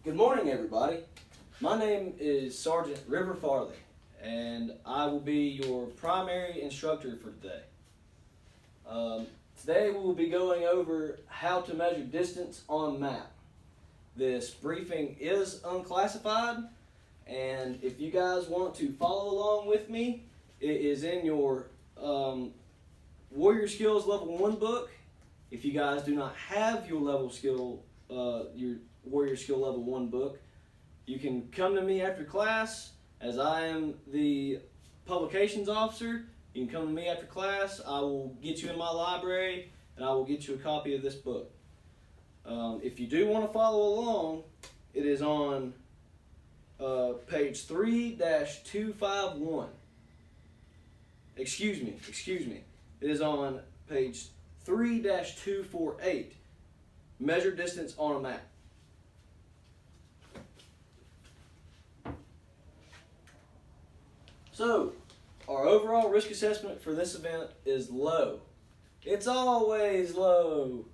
Good morning, everybody. My name is Sergeant River Farley, and I will be your primary instructor for today. Today we will be going over how to measure distance on a map. This briefing is unclassified, and if you guys want to follow along with me, it is in your Warrior Skills Level 1 book. If you guys do not have your your Warrior Skill Level 1 book, you can come to me after class, as I am the publications officer. You can come to me after class. I will get you in my library, and I will get you a copy of this book. If you do want to follow along, it is on page 3-251. Excuse me. It is on page 3-248. Measure distance on a map. So, our overall risk assessment for this event is low. It's always low.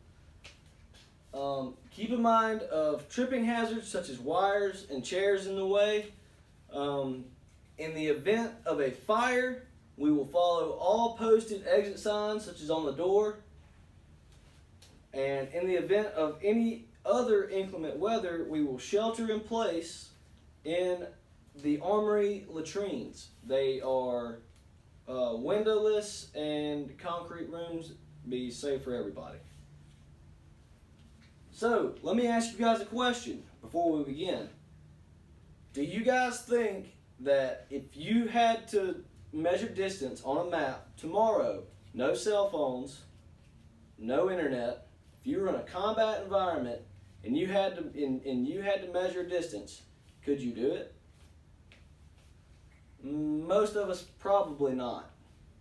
Keep in mind of tripping hazards such as wires and chairs in the way. In the event of a fire, we will follow all posted exit signs such as on the door. And in the event of any other inclement weather, we will shelter in place in the armory latrines. They are windowless and concrete rooms. Be safe for everybody. So, let me ask you guys a question before we begin. Do you guys think that if you had to measure distance on a map tomorrow, no cell phones, no internet, if you were in a combat environment and you had to measure distance, could you do it? Most of us probably not,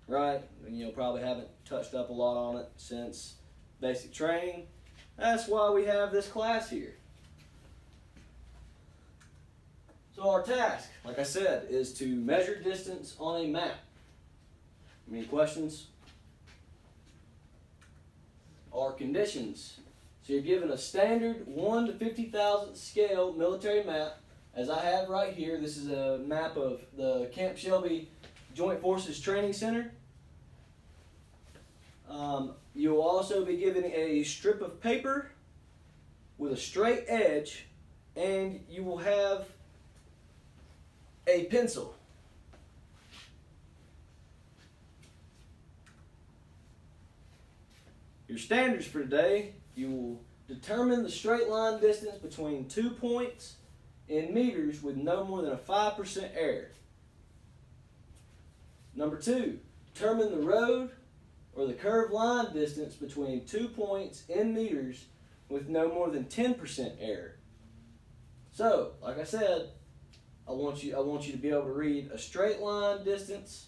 right? And probably haven't touched up a lot on it since basic training. That's why we have this class here. So our task, like I said, is to measure distance on a map. Any questions? Our conditions. So you're given a standard 1 to 50,000 scale military map, as I have right here. This is a map of the Camp Shelby Joint Forces Training Center. You will also be given a strip of paper with a straight edge, and you will have a pencil. Your standards for today, you will determine the straight line distance between 2 points in meters with no more than a 5% error. Number 2, determine the road or the curved line distance between 2 points in meters with no more than 10% error. So, like I said, I want you to be able to read a straight line distance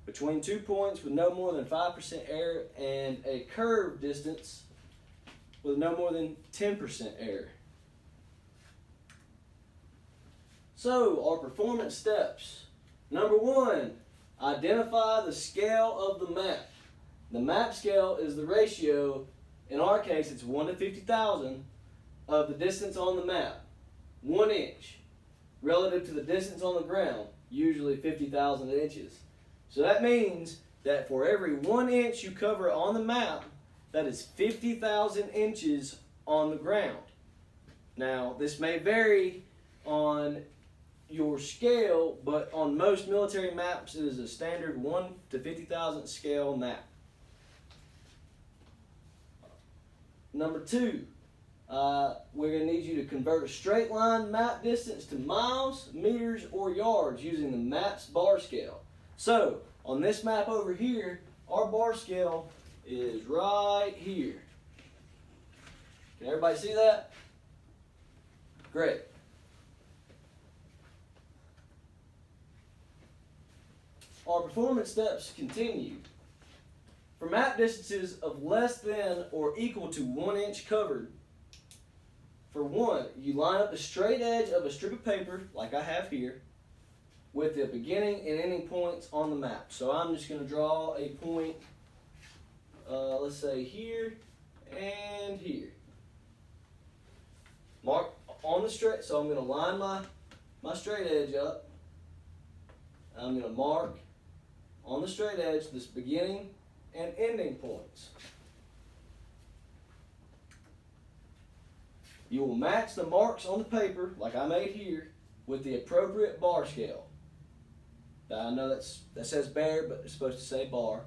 between 2 points with no more than 5% error, and a curved distance with no more than 10% error. So, our performance steps. Number 1, identify the scale of the map. The map scale is the ratio, in our case it's 1 to 50,000, of the distance on the map. 1 inch relative to the distance on the ground, usually 50,000 inches. So that means that for every 1 inch you cover on the map, that is 50,000 inches on the ground. Now, this may vary on your scale, but on most military maps, it is a standard 1 to 50,000 scale map. Number 2, we're going to need you to convert a straight line map distance to miles, meters, or yards using the map's bar scale. So, on this map over here, our bar scale is right here. Can everybody see that? Great. Our performance steps continue. For map distances of less than or equal to 1 inch covered, for 1, you line up the straight edge of a strip of paper, like I have here, with the beginning and ending points on the map. So I'm just going to draw a point, let's say here and here. Mark on the straight, so I'm going to line my straight edge up. I'm going to mark on the straight edge this beginning and ending points. You will match the marks on the paper, like I made here, with the appropriate bar scale. Now, I know that says bear, but it's supposed to say bar.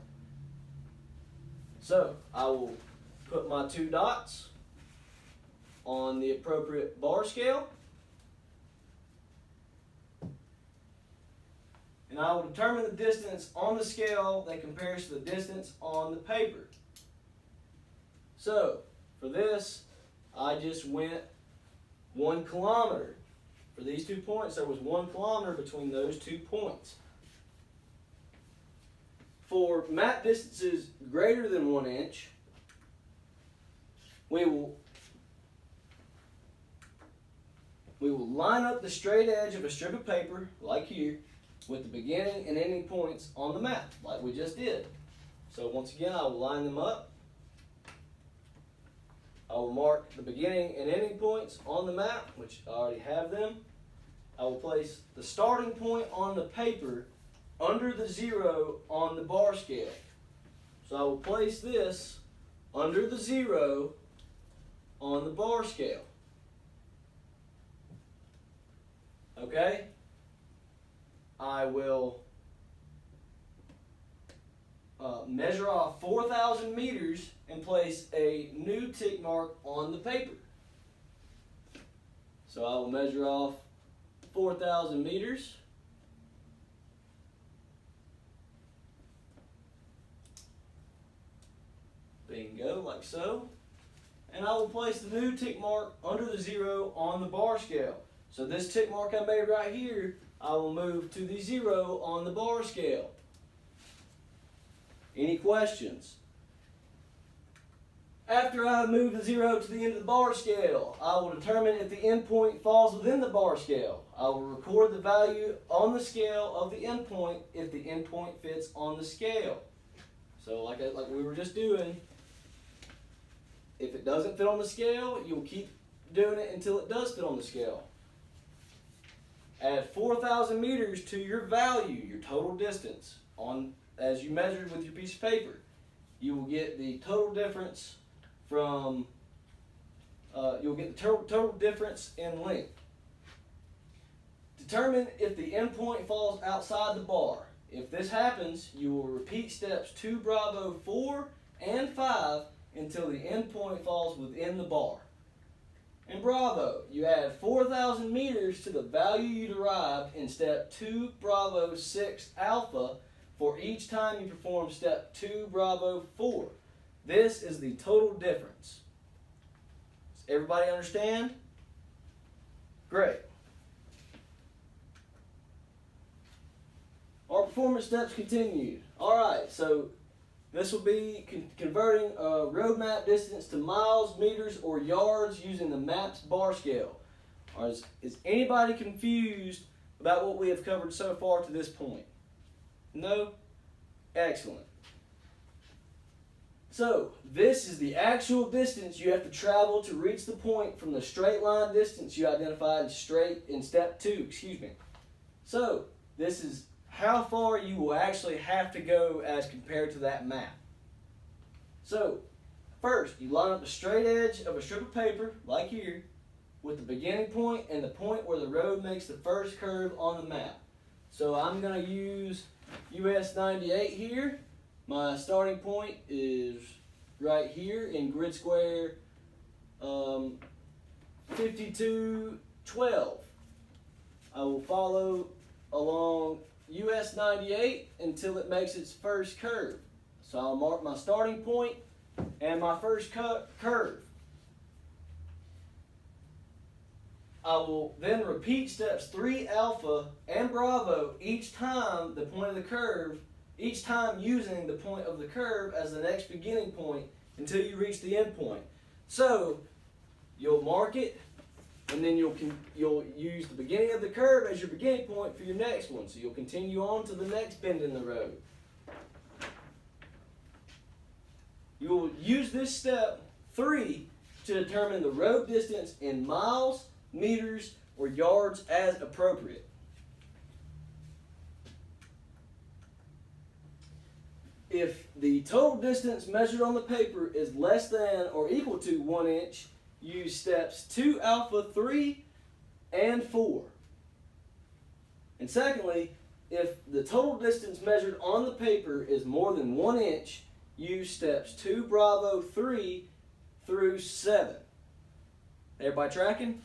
So I will put my 2 dots on the appropriate bar scale, and I will determine the distance on the scale that compares to the distance on the paper. So for this, I just went 1 kilometer. For these 2 points, there was 1 kilometer between those 2 points. For map distances greater than 1 inch, we will line up the straight edge of a strip of paper, like here, with the beginning and ending points on the map, like we just did. So once again, I will line them up. I will mark the beginning and ending points on the map, which I already have them. I will place the starting point on the paper under the 0 on the bar scale. So I will place this under the 0 on the bar scale. Okay? I will measure off 4,000 meters and place a new tick mark on the paper. So I will measure off 4,000 meters. Bingo, like so. And I will place the new tick mark under the 0 on the bar scale. So this tick mark I made right here, I will move to the 0 on the bar scale. Any questions? After I move the 0 to the end of the bar scale, I will determine if the endpoint falls within the bar scale. I will record the value on the scale of the endpoint if the endpoint fits on the scale. So like we were just doing, if it doesn't fit on the scale, you'll keep doing it until it does fit on the scale. Add 4,000 meters to your value, your total distance, as you measured with your piece of paper. You will get the total difference from, you'll get the total difference in length. Determine if the endpoint falls outside the bar. If this happens, you will repeat steps 2 Bravo 4 and 5 until the endpoint falls within the bar. In Bravo, you add 4,000 meters to the value you derived in step 2 Bravo 6 Alpha for each time you perform step 2 Bravo 4. This is the total difference. Does everybody understand? Great. Our performance steps continued. Alright, so this will be converting a road map distance to miles, meters, or yards using the map's bar scale. Is anybody confused about what we have covered so far to this point? No? Excellent. So, this is the actual distance you have to travel to reach the point from the straight line distance you identified in step 2, So, this is how far you will actually have to go as compared to that map. So, first, you line up the straight edge of a strip of paper, like here, with the beginning point and the point where the road makes the first curve on the map. So I'm going to use US 98 here. My starting point is right here in grid square 5212. I will follow along US 98 until it makes its first curve. So I'll mark my starting point and my first curve. I will then repeat steps 3 Alpha and Bravo each time the point of the curve, each time using the point of the curve as the next beginning point until you reach the end point. So you'll mark it, and then you'll use the beginning of the curve as your beginning point for your next one. So you'll continue on to the next bend in the road. You will use this step 3 to determine the road distance in miles, meters, or yards as appropriate. If the total distance measured on the paper is less than or equal to 1 inch, use steps 2 alpha, 3, and 4. And secondly, if the total distance measured on the paper is more than 1 inch, use steps 2 bravo, 3 through 7. Everybody tracking?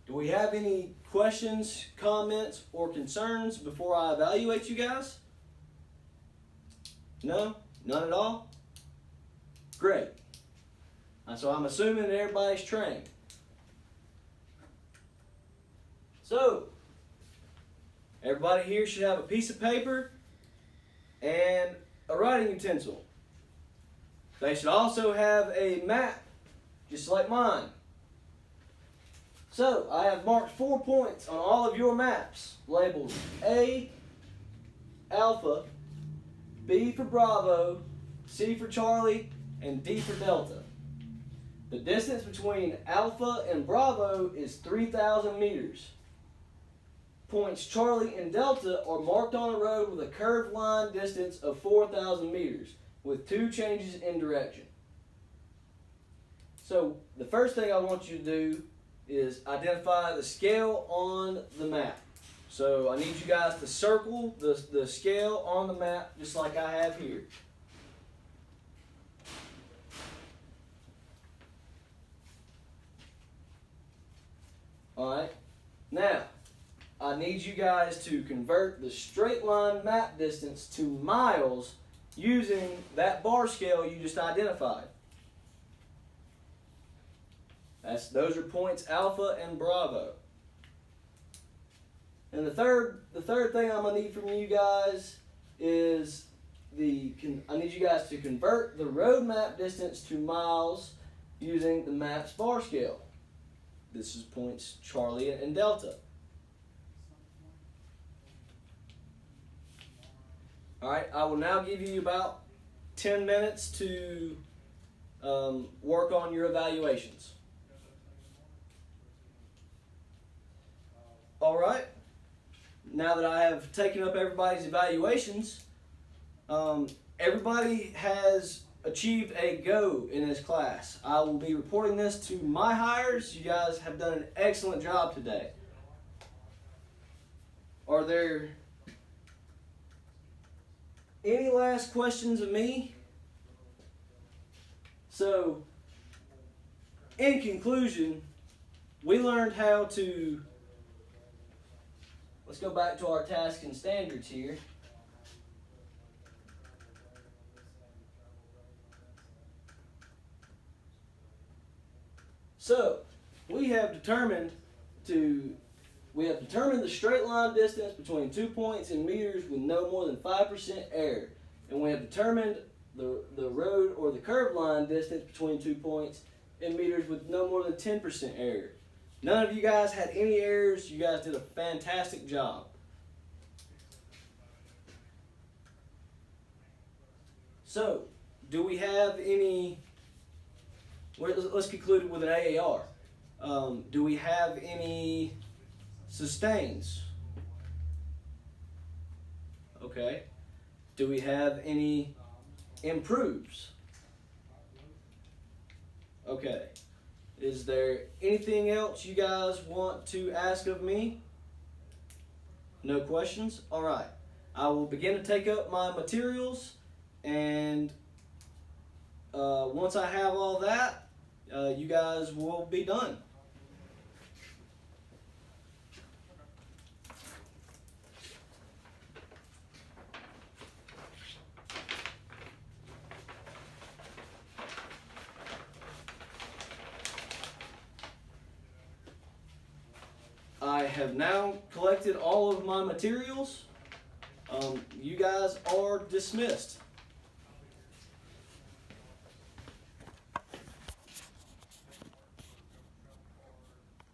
Do we have any questions, comments, or concerns before I evaluate you guys? No? None at all? Great. So I'm assuming that everybody's trained. So, everybody here should have a piece of paper and a writing utensil. They should also have a map, just like mine. So, I have marked 4 points on all of your maps, labeled A, Alpha, B for Bravo, C for Charlie, and D for Delta. The distance between Alpha and Bravo is 3,000 meters. Points Charlie and Delta are marked on a road with a curved line distance of 4,000 meters, with 2 changes in direction. So, the first thing I want you to do is identify the scale on the map. So, I need you guys to circle the scale on the map just like I have here. Alright, now I need you guys to convert the straight line map distance to miles using that bar scale you just identified. Those are points Alpha and Bravo. And the third thing I'm going to need from you guys is I need you guys to convert the road map distance to miles using the map's bar scale. This is points Charlie and Delta. Alright, I will now give you about 10 minutes to work on your evaluations. Alright, now that I have taken up everybody's evaluations, everybody has achieved a go in this class. I will be reporting this to my hires. You guys have done an excellent job today. Are there any last questions of me? So, in conclusion, we learned how to, let's go back to our task and standards here. So, we have determined the straight line distance between 2 points in meters with no more than 5% error. And we have determined the road or the curved line distance between 2 points in meters with no more than 10% error. None of you guys had any errors. You guys did a fantastic job. So, do we have any... Let's conclude with an AAR. Do we have any sustains? Okay. Do we have any improves? Okay. Is there anything else you guys want to ask of me? No questions? All right. I will begin to take up my materials, and once I have all that, you guys will be done. I have now collected all of my materials. You guys are dismissed.